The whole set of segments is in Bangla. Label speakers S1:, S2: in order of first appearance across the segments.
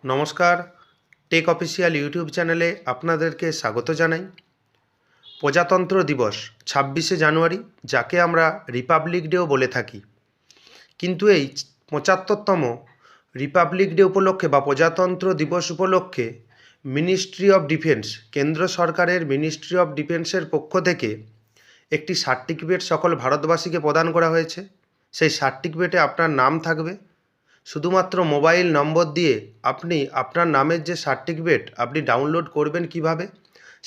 S1: নমস্কার, টেক অফিসিয়াল ইউটিউব চ্যানেলে আপনাদেরকে স্বাগত জানাই। প্রজাতন্ত্র দিবস ২৬শে জানুয়ারি, যাকে আমরা রিপাবলিক ডেও বলে থাকি। কিন্তু এই ৭৫তম রিপাবলিক ডে উপলক্ষে বা প্রজাতন্ত্র দিবস উপলক্ষে মিনিস্ট্রি অফ ডিফেন্স, কেন্দ্র সরকারের মিনিস্ট্রি অফ ডিফেন্সের পক্ষ থেকে একটি সার্টিফিকেট সকল ভারতবাসীকে প্রদান করা হয়েছে। সেই সার্টিফিকেটে আপনার নাম থাকবে। শুধুমাত্র মোবাইল নম্বর দিয়ে আপনি আপনার নামের যে সার্টিফিকেট আপনি ডাউনলোড করবেন কিভাবে,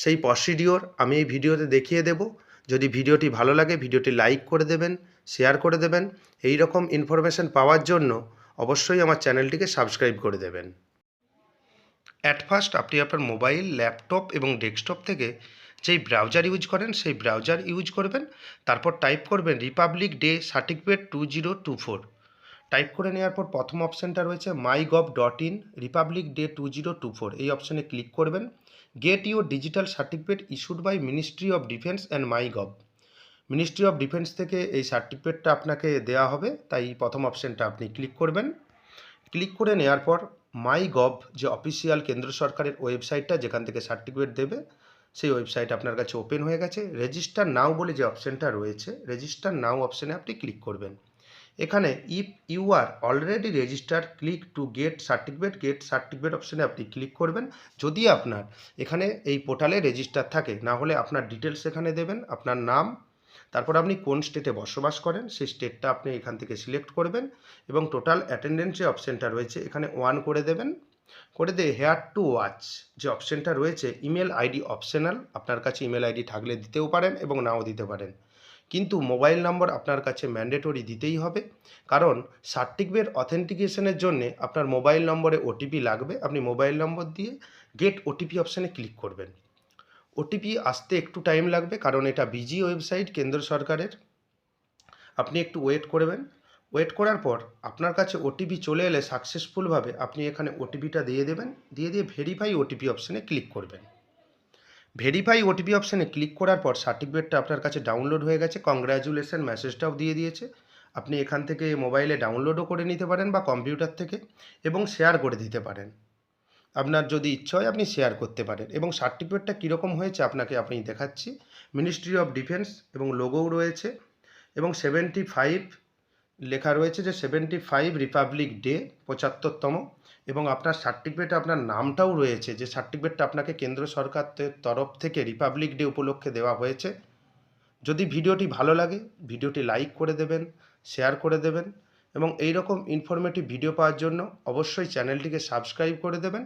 S1: সেই প্রসিডিওর আমি এই ভিডিওতে দেখিয়ে দেব। যদি ভিডিওটি ভালো লাগে ভিডিওটি লাইক করে দেবেন, শেয়ার করে দেবেন। এই রকম ইনফরমেশন পাওয়ার জন্য অবশ্যই আমার চ্যানেলটিকে সাবস্ক্রাইব করে দেবেন। অ্যাট ফার্স্ট আপনি আপনার মোবাইল, ল্যাপটপ এবং ডেস্কটপ থেকে যেই ব্রাউজার ইউজ করেন সেই ব্রাউজার ইউজ করবেন। তারপর টাইপ করবেন রিপাবলিক ডে সার্টিফিকেট 2024। টাইপ করে নেওয়ার পর প্রথম অপশানটা রয়েছে mygov.in রিপাবলিক ডে 2024। এই অপশানে ক্লিক করবেন। Get your digital certificate issued by ministry of defence and MyGov. Ministry of defence থেকে এই সার্টিফিকেটটা আপনাকে দেওয়া হবে, তাই প্রথম অপশানটা আপনি ক্লিক করবেন। ক্লিক করে নেওয়ার পর মাইগভ, যে অফিসিয়াল কেন্দ্র সরকারের ওয়েবসাইটটা যেখান থেকে সার্টিফিকেট দেবে, সেই ওয়েবসাইট আপনার কাছে ওপেন হয়ে গেছে। রেজিস্টার নাও বলে যে অপশানটা রয়েছে, রেজিস্টার নাও অপশানে আপনি ক্লিক করবেন। এখানে if you are already register click to get certificate অপশানে আপনি ক্লিক করবেন যদি আপনার এখানে এই পোর্টালে রেজিস্টার থাকে। না হলে আপনার ডিটেলস এখানে দেবেন, আপনার নাম, তারপর আপনি কোন স্টেটে বসবাস করেন সেই স্টেটটা আপনি এখান থেকে সিলেক্ট করবেন এবং টোটাল অ্যাটেন্ডেন্স যে অপশানটা রয়েছে এখানে 1 করে দেবেন। করে দিয়ে হেয়ার টু ওয়াচ যে অপশানটা রয়েছে, ইমেল আইডি অপশনাল, আপনার কাছে ইমেল আইডি থাকলে দিতেও পারেন এবং নাও দিতে পারেন। কিন্তু মোবাইল নম্বর আপনার কাছে ম্যান্ডেটরি দিতেই হবে, কারণ সার্টিফিকেট অথেন্টিকেশনের জন্যে আপনার মোবাইল নম্বরে ওটিপি লাগবে। আপনি মোবাইল নম্বর দিয়ে গেট ওটিপি অপশানে ক্লিক করবেন। ওটিপি আসতে একটু টাইম লাগবে, কারণ এটা বিজি ওয়েবসাইট কেন্দ্র সরকারের। আপনি একটু ওয়েট করবেন। ওয়েট করার পর আপনার কাছে ওটিপি চলে এলে সাকসেসফুলভাবে আপনি এখানে ওটিপিটা দিয়ে দেবেন। দিয়ে ভেরিফাই ওটিপি অপশানে ক্লিক করবেন। ভেরিফাই ওটিপি অপশানে ক্লিক করার পর সার্টিফিকেটটা আপনার কাছে ডাউনলোড হয়ে গেছে। কংগ্র্যাচুলেশন মেসেজটাও দিয়ে দিয়েছে। আপনি এখান থেকে মোবাইলে ডাউনলোডও করে নিতে পারেন বা কম্পিউটার থেকে, এবং শেয়ার করে দিতে পারেন। আপনার যদি ইচ্ছা হয় আপনি শেয়ার করতে পারেন। এবং সার্টিফিকেটটা কীরকম হয়েছে আপনাকে আমি দেখাচ্ছি। মিনিস্ট্রি অফ ডিফেন্স এবং লোগোও রয়েছে এবং 75 লেখা রয়েছে যে 75 রিপাবলিক ডে 75তম, এবং আপনার সার্টিফিকেটে আপনার নামটাও রয়েছে, যে সার্টিফিকেটটা আপনাকে কেন্দ্র সরকারের তরফ থেকে রিপাবলিক ডে উপলক্ষে দেওয়া হয়েছে। যদি ভিডিওটি ভালো লাগে ভিডিওটি লাইক করে দেবেন, শেয়ার করে দেবেন, এবং এই রকম ইনফরমেটিভ ভিডিও পাওয়ার জন্য অবশ্যই চ্যানেলটিকে সাবস্ক্রাইব করে দেবেন।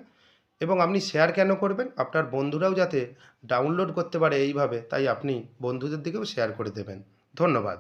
S1: এবং আপনি শেয়ার কেন করবেন, আপনার বন্ধুরাও যাতে ডাউনলোড করতে পারে এইভাবে, তাই আপনি বন্ধুদের দিকেও শেয়ার করে দেবেন। ধন্যবাদ।